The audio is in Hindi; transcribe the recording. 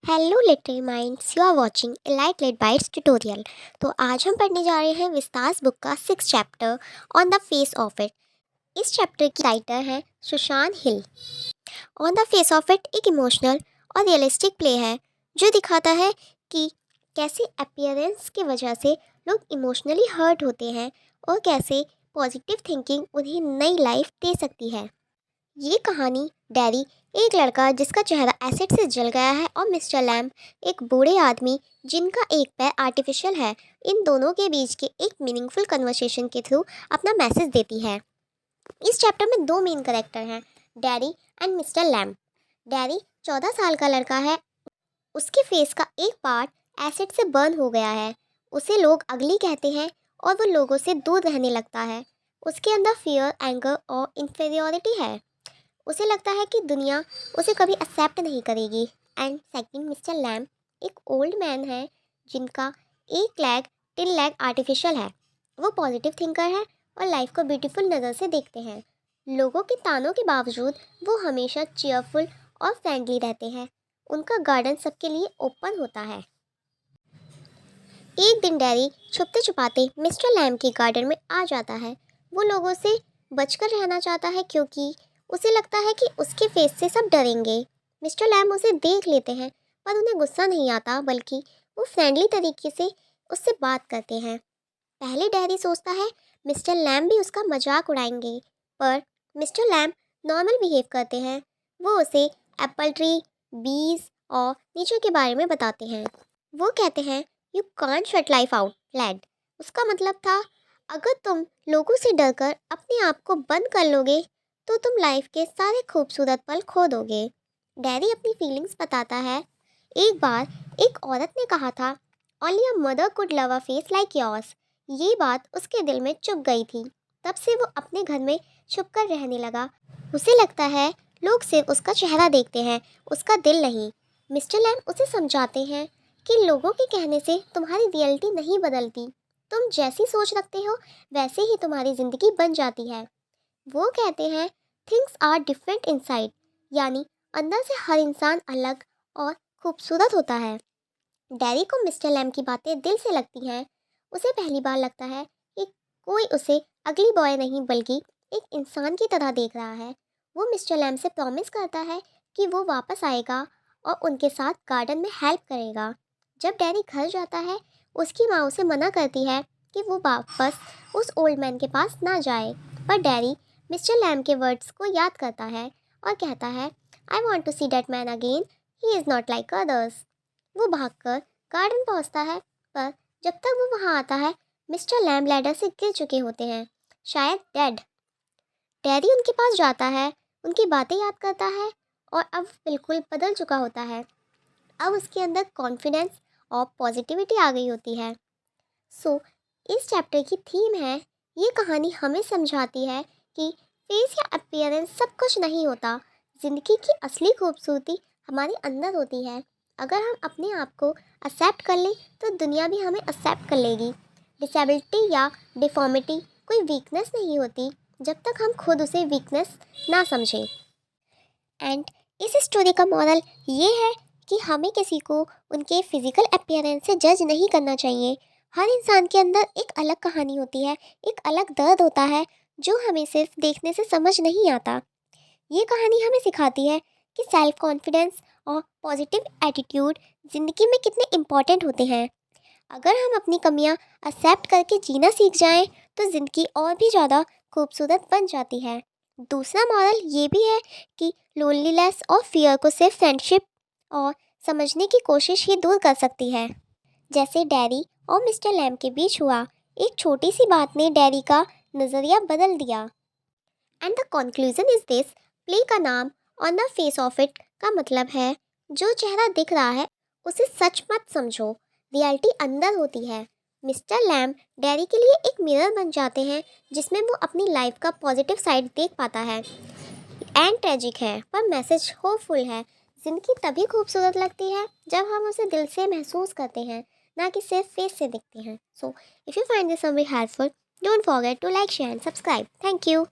Hello little minds, you are watching a light let bites tutorial. तो आज हम पढ़ने जा रहे हैं विस्तास बुक का 6 chapter on the face of it. इस चैप्टर की राइटर है Susan Hill. On the face of it एक इमोशनल और रियलिस्टिक प्ले है जो दिखाता है कि कैसे अपीयरेंस की वजह से लोग इमोशनली हर्ट होते हैं और कैसे पॉजिटिव थिंकिंग उन्हें नई लाइफ दे सकती है। ये कहानी डैरी, एक लड़का जिसका चेहरा एसिड से जल गया है, और मिस्टर लैम्ब, एक बूढ़े आदमी जिनका एक पैर आर्टिफिशियल है, इन दोनों के बीच के एक मीनिंगफुल कन्वर्सेशन के थ्रू अपना मैसेज देती है। इस चैप्टर में दो मेन करेक्टर हैं, dairy and mister lamb. Dairy 14 साल का लड़का है। उसके फेस का एक पार्ट एसिड से बर्न हो गया है। उसे लोग अगली कहते हैं और वो लोगों से दूर रहने लगता है। उसके अंदर फियर, एंगर और इन्फीरियरिटी है। उसे लगता है कि दुनिया उसे कभी एक्सेप्ट नहीं करेगी। एंड सेकंड, मिस्टर लैम्ब एक ओल्ड मैन है जिनका एक लेग 10 लेग आर्टिफिशियल है। वो पॉजिटिव थिंकर है और लाइफ को ब्यूटीफुल नज़र से देखते हैं। लोगों के तानों के बावजूद वो हमेशा चीयरफुल और फ्रेंडली रहते हैं। उनका गार्डन सबके लिए ओपन होता है। एक दिन डैरी छुपते छुपाते मिस्टर लैम्ब के गार्डन में आ जाता है। वो लोगों से बचकर रहना चाहता है क्योंकि उसे लगता है कि उसके फेस से सब डरेंगे। मिस्टर लैम्ब उसे देख लेते हैं पर उन्हें गुस्सा नहीं आता, बल्कि वो फ्रेंडली तरीके से उससे बात करते हैं। पहले डैरी सोचता है मिस्टर लैम्ब भी उसका मजाक उड़ाएंगे, पर मिस्टर लैम्ब नॉर्मल बिहेव करते हैं। वो उसे एप्पल ट्री, बीज और नेचर के बारे में बताते हैं। वो कहते हैं you can't shut life out lad. उसका मतलब था, अगर तुम लोगों से डरकर अपने आप को बंद कर लोगे तो तुम लाइफ के सारे खूबसूरत पल खो दोगे। डैरी अपनी फीलिंग्स बताता है। एक बार एक औरत ने कहा था, only a mother could love a face like yours. ये बात उसके दिल में चुभ गई थी। तब से वो अपने घर में छुप कर रहने लगा। उसे लगता है लोग सिर्फ उसका चेहरा देखते हैं, उसका दिल नहीं। मिस्टर लैम्ब उसे समझाते हैं कि लोगों के कहने से तुम्हारी रियलिटी नहीं बदलती। तुम जैसी सोच रखते हो वैसे ही तुम्हारी ज़िंदगी बन जाती है। वो कहते हैं थिंग्स आर डिफरेंट इनसाइड, यानी अंदर से हर इंसान अलग और खूबसूरत होता है। डैरी को मिस्टर लैम्ब की बातें दिल से लगती हैं। उसे पहली बार लगता है कि कोई उसे अगली बॉय नहीं बल्कि एक इंसान की तरह देख रहा है। वो मिस्टर लैम्ब से प्रॉमिस करता है कि वो वापस आएगा और उनके साथ गार्डन में हेल्प करेगा। जब डैरी घर जाता है, उसकी माँ उसे मना करती है कि वो वापस उस ओल्ड मैन के पास ना जाए, पर डैरी मिस्टर लैम्ब के वर्ड्स को याद करता है और कहता है I want to see that man again, he is not like others. वो भागकर गार्डन पहुंचता है, पर जब तक वो वहां आता है मिस्टर लैम्ब लैडर से गिर चुके होते हैं, शायद डेड। डैडी उनके पास जाता है, उनकी बातें याद करता है और अब बिल्कुल बदल चुका होता है। अब उसके अंदर कॉन्फिडेंस और पॉजिटिविटी आ गई होती है। सो इस चैप्टर की थीम है, ये कहानी हमें समझाती है कि फेस या अपीयरेंस सब कुछ नहीं होता। ज़िंदगी की असली खूबसूरती हमारे अंदर होती है। अगर हम अपने आप को एक्सेप्ट कर लें तो दुनिया भी हमें एक्सेप्ट कर लेगी। डिसेबिलिटी या डिफॉर्मिटी कोई वीकनेस नहीं होती जब तक हम खुद उसे वीकनेस ना समझें। एंड इस स्टोरी का मॉरल ये है कि हमें किसी को उनके फिजिकल अपीयरेंस से जज नहीं करना चाहिए। हर इंसान के अंदर एक अलग कहानी होती है, एक अलग दर्द होता है जो हमें सिर्फ देखने से समझ नहीं आता। ये कहानी हमें सिखाती है कि सेल्फ कॉन्फिडेंस और पॉजिटिव एटीट्यूड ज़िंदगी में कितने इम्पॉर्टेंट होते हैं। अगर हम अपनी कमियां एक्सेप्ट करके जीना सीख जाएं तो ज़िंदगी और भी ज़्यादा खूबसूरत बन जाती है। दूसरा मॉरल ये भी है कि लोनलीनेस और फियर को सिर्फ फ्रेंडशिप और समझने की कोशिश ही दूर कर सकती है, जैसे डैरी और मिस्टर लैम्ब के बीच हुआ। एक छोटी सी बात ने डैरी का नज़रिया बदल दिया। And the conclusion is this, play का नाम on the face of it का मतलब है जो चेहरा दिख रहा है उसे सच मत समझो, रियलिटी अंदर होती है। मिस्टर लैम्ब डैरी के लिए एक मिरर बन जाते हैं जिसमें वो अपनी लाइफ का पॉजिटिव साइड देख पाता है। एंड ट्रेजिक है पर मैसेज होपफुल है। जिंदगी तभी खूबसूरत लगती है जब हम उसे दिल से महसूस करते हैं, ना कि सिर्फ फेस से दिखते हैं। So if you find this summary helpful, don't forget to like, share and subscribe. Thank you.